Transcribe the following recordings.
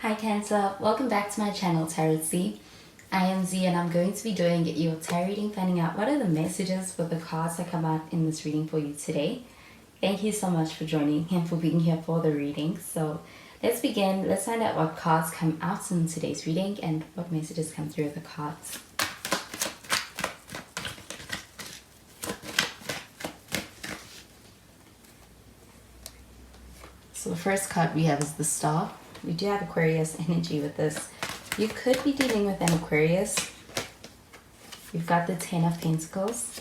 Hi Cancer, welcome back to my channel Tarot Z. I am Z and I'm going to be doing your tarot reading, finding out what are the messages for the cards that come out in this reading for you today. Thank you so much for joining and for being here for the reading. So let's begin. Let's find out what cards come out in today's reading and what messages come through the cards. So the first card we have is the Star. We do have Aquarius energy with this. You could be dealing with an Aquarius. You've got the Ten of Pentacles.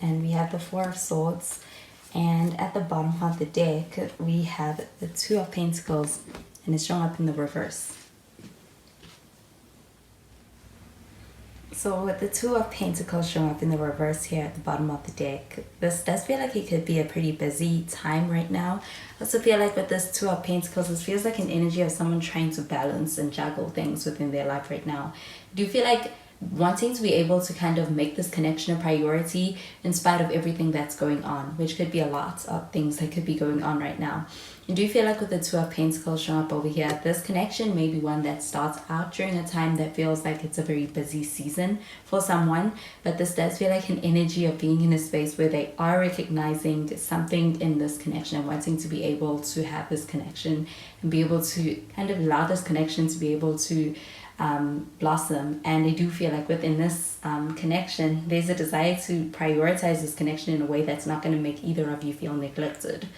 And we have the Four of Swords. And at the bottom of the deck, we have the Two of Pentacles. And it's shown up in the reverse. So with the Two of Pentacles showing up in the reverse here at the bottom of the deck, this does feel like it could be a pretty busy time right now. I also feel like with this Two of Pentacles, this feels like an energy of someone trying to balance and juggle things within their life right now. Do you feel like wanting to be able to kind of make this connection a priority in spite of everything that's going on, which could be a lot of things that could be going on right now? And do you feel like with the Two of Pentacles showing up over here, this connection may be one that starts out during a time that feels like it's a very busy season for someone, but this does feel like an energy of being in a space where they are recognizing something in this connection and wanting to be able to have this connection and be able to kind of allow this connection to be able to blossom. And I do feel like within this connection, there's a desire to prioritize this connection in a way that's not going to make either of you feel neglected.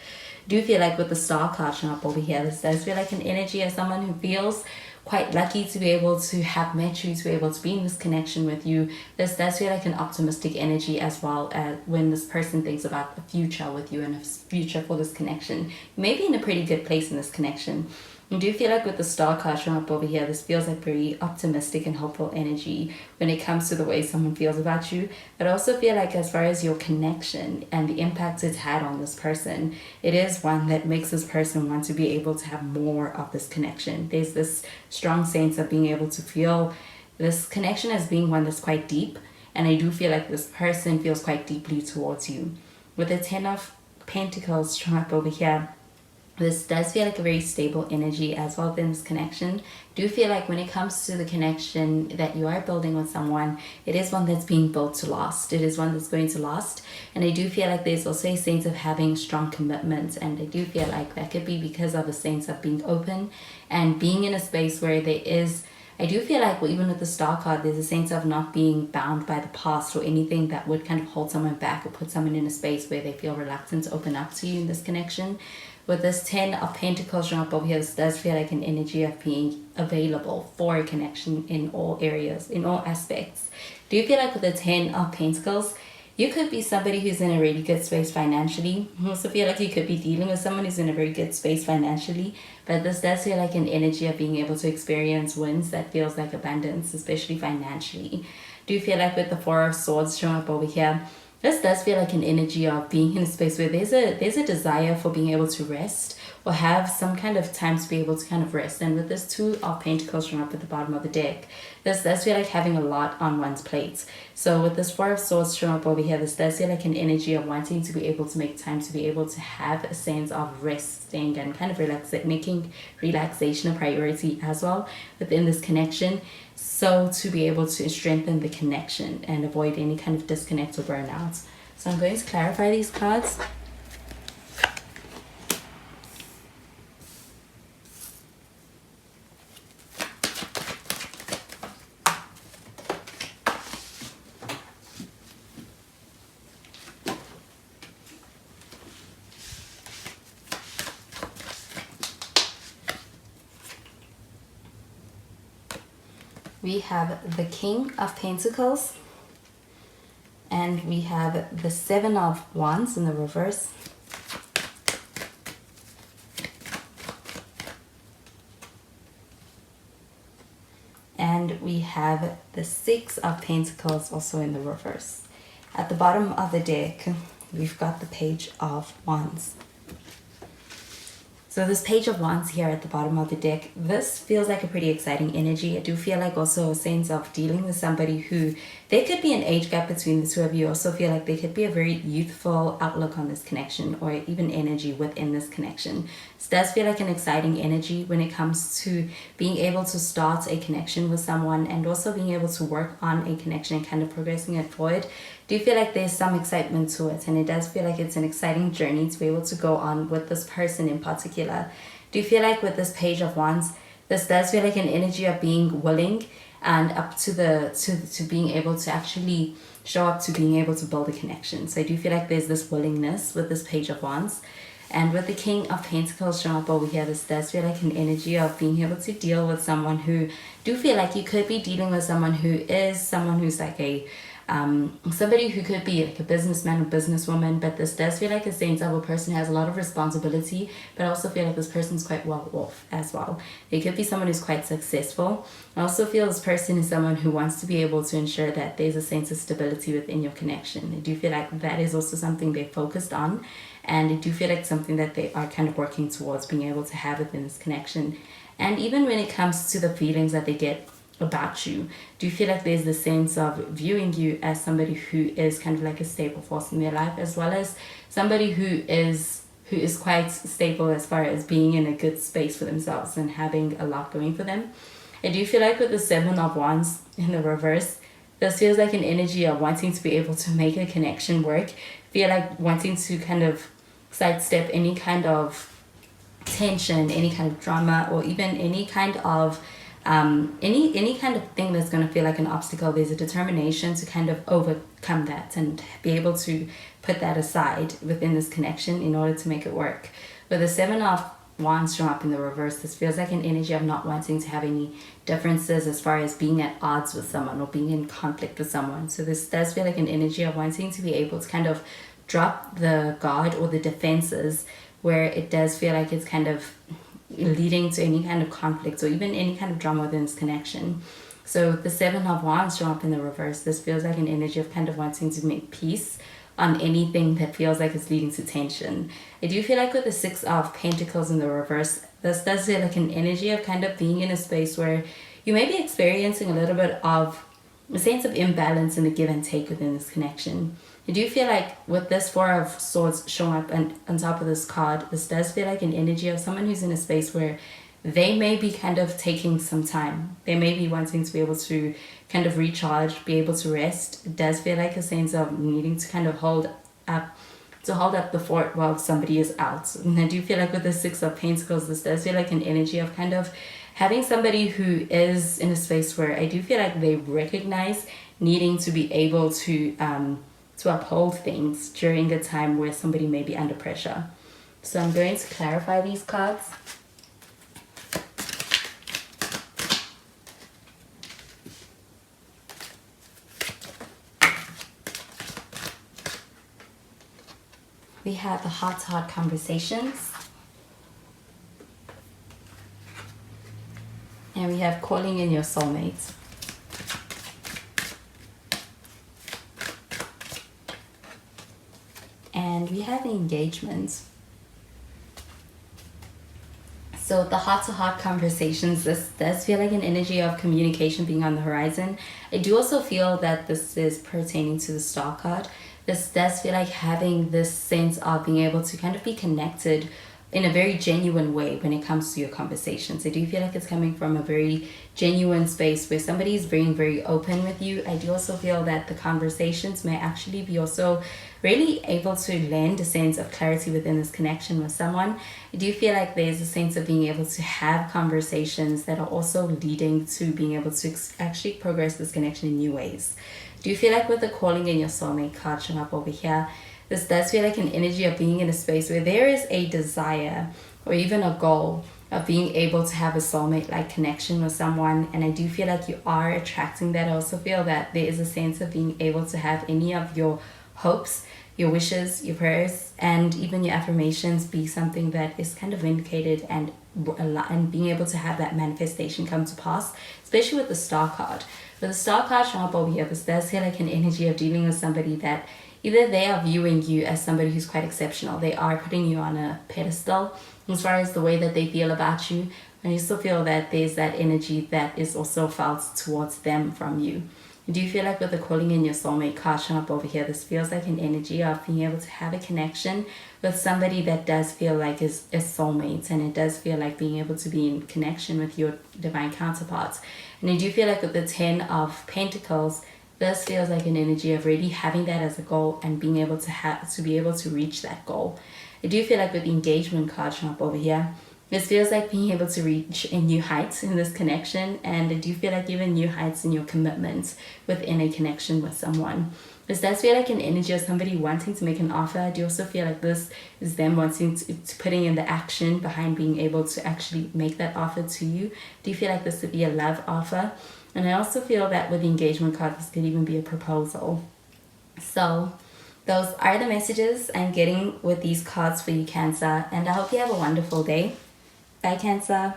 Do feel like with the Star card showing up over here, this does feel like an energy of someone who feels quite lucky to be able to have met you, to be able to be in this connection with you. This does feel like an optimistic energy as well, as when this person thinks about the future with you and a future for this connection. You may be in a pretty good place in this connection. I do feel like with the Star card showing up over here, this feels like very optimistic and hopeful energy when it comes to the way someone feels about you. But I also feel like as far as your connection and the impact it's had on this person, it is one that makes this person want to be able to have more of this connection. There's this strong sense of being able to feel this connection as being one that's quite deep. And I do feel like this person feels quite deeply towards you. With the Ten of Pentacles showing up over here, this does feel like a very stable energy as well in this connection. Do feel like when it comes to the connection that you are building with someone, it is one that's being built to last. It is one that's going to last. And I do feel like there's also a sense of having strong commitment. And I do feel like that could be because of a sense of being open and being in a space where there is, I do feel like even with the Star card, there's a sense of not being bound by the past or anything that would kind of hold someone back or put someone in a space where they feel reluctant to open up to you in this connection. With this Ten of Pentacles showing up over here, this does feel like an energy of being available for a connection in all areas, in all aspects. Do you feel like with the Ten of Pentacles, you could be somebody who's in a really good space financially? I also feel like you could be dealing with someone who's in a very good space financially, but this does feel like an energy of being able to experience wins that feels like abundance, especially financially. Do you feel like with the Four of Swords showing up over here, this does feel like an energy of being in a space where there's a desire for being able to rest or have some kind of time to be able to kind of rest. And with this Two of Pentacles showing up at the bottom of the deck, this does feel like having a lot on one's plate. So with this Four of Swords showing up over here, this does feel like an energy of wanting to be able to make time to be able to have a sense of resting and kind of making relaxation a priority as well within this connection. So to be able to strengthen the connection and avoid any kind of disconnect or burnout. So I'm going to clarify these cards. We have the King of Pentacles, and we have the Seven of Wands in the reverse. And we have the Six of Pentacles also in the reverse. At the bottom of the deck, we've got the Page of Wands. So this Page of Wands here at the bottom of the deck, this feels like a pretty exciting energy. I do feel like also a sense of dealing with somebody who, there could be an age gap between the two of you. Also feel like there could be a very youthful outlook on this connection, or even energy within this connection. This does feel like an exciting energy when it comes to being able to start a connection with someone, and also being able to work on a connection and kind of progressing it forward. Do you feel like there's some excitement to it, and it does feel like it's an exciting journey to be able to go on with this person in particular. Do you feel like with this Page of Wands, this does feel like an energy of being willing and up to to being able to actually show up to being able to build a connection. So I do feel like there's this willingness with this Page of Wands. And with the King of Pentacles showing up over here, this does feel like an energy of being able to deal with someone who, do feel like you could be dealing with someone who's like a somebody who could be like a businessman or businesswoman, but this does feel like a sense of a person who has a lot of responsibility, but I also feel like this person's quite well off as well. It could be someone who's quite successful. I also feel this person is someone who wants to be able to ensure that there's a sense of stability within your connection. I do feel like that is also something they're focused on, and I do feel like something that they are kind of working towards being able to have within this connection. And even when it comes to the feelings that they get about you, do you feel like there's the sense of viewing you as somebody who is kind of like a stable force in their life, as well as somebody who is quite stable as far as being in a good space for themselves and having a lot going for them? I do feel like with the Seven of Wands in the reverse, this feels like an energy of wanting to be able to make a connection work. Feel like wanting to kind of sidestep any kind of tension, any kind of drama, or even any kind of any kind of thing that's going to feel like an obstacle. There's a determination to kind of overcome that and be able to put that aside within this connection in order to make it work. With the Seven of Wands showing up in the reverse, this feels like an energy of not wanting to have any differences as far as being at odds with someone or being in conflict with someone. So this does feel like an energy of wanting to be able to kind of drop the guard or the defenses, where it does feel like it's kind of leading to any kind of conflict or even any kind of drama within this connection. So the Seven of Wands show up in the reverse. This feels like an energy of kind of wanting to make peace on anything that feels like it's leading to tension. I do feel like with the Six of Pentacles in the reverse, this does feel like an energy of kind of being in a space where you may be experiencing a little bit of a sense of imbalance in the give and take within this connection. I do feel like with this Four of Swords showing up and on top of this card, this does feel like an energy of someone who's in a space where they may be kind of taking some time. They may be wanting to be able to kind of recharge, be able to rest. It does feel like a sense of needing to kind of hold up the fort while somebody is out. And I do feel like with the Six of Pentacles, this does feel like an energy of kind of having somebody who is in a space where I do feel like they recognize needing to be able to uphold things during a time where somebody may be under pressure. So I'm going to clarify these cards. We have the heart-to-heart conversations. And we have calling in your soulmate. And we have engagement. So the heart-to-heart conversations, this does feel like an energy of communication being on the horizon. I do also feel that this is pertaining to the Star card. This does feel like having this sense of being able to kind of be connected in a very genuine way when it comes to your conversations. I do feel like it's coming from a very genuine space where somebody is being very open with you. I do also feel that the conversations may actually be also really able to lend a sense of clarity within this connection with someone. I do feel like there's a sense of being able to have conversations that are also leading to being able to actually progress this connection in new ways. Do you feel like with the calling in your soulmate card showing up over here, this does feel like an energy of being in a space where there is a desire or even a goal of being able to have a soulmate-like connection with someone. And I do feel like you are attracting that. I also feel that there is a sense of being able to have any of your hopes, your wishes, your prayers, and even your affirmations be something that is kind of vindicated and being able to have that manifestation come to pass, especially with the Star card. With the Star card showing up over here, this does feel like an energy of dealing with somebody that either they are viewing you as somebody who's quite exceptional. They are putting you on a pedestal as far as the way that they feel about you. And you still feel that there's that energy that is also felt towards them from you. Do you feel like with the calling in your soulmate card showing up over here, this feels like an energy of being able to have a connection with somebody that does feel like is a soulmate, and it does feel like being able to be in connection with your divine counterparts. And I do feel like with the 10 of Pentacles, this feels like an energy of really having that as a goal and being able to be able to reach that goal. I do feel like with the engagement card showing up over here, this feels like being able to reach a new heights in this connection, and I do feel like even new heights in your commitments within a connection with someone. This does feel like an energy of somebody wanting to make an offer. I do also feel like this is them wanting to putting in the action behind being able to actually make that offer to you. Do you feel like this would be a love offer? And I also feel that with the engagement card, this could even be a proposal. So those are the messages I'm getting with these cards for you, Cancer, and I hope you have a wonderful day. Bye, Cancer.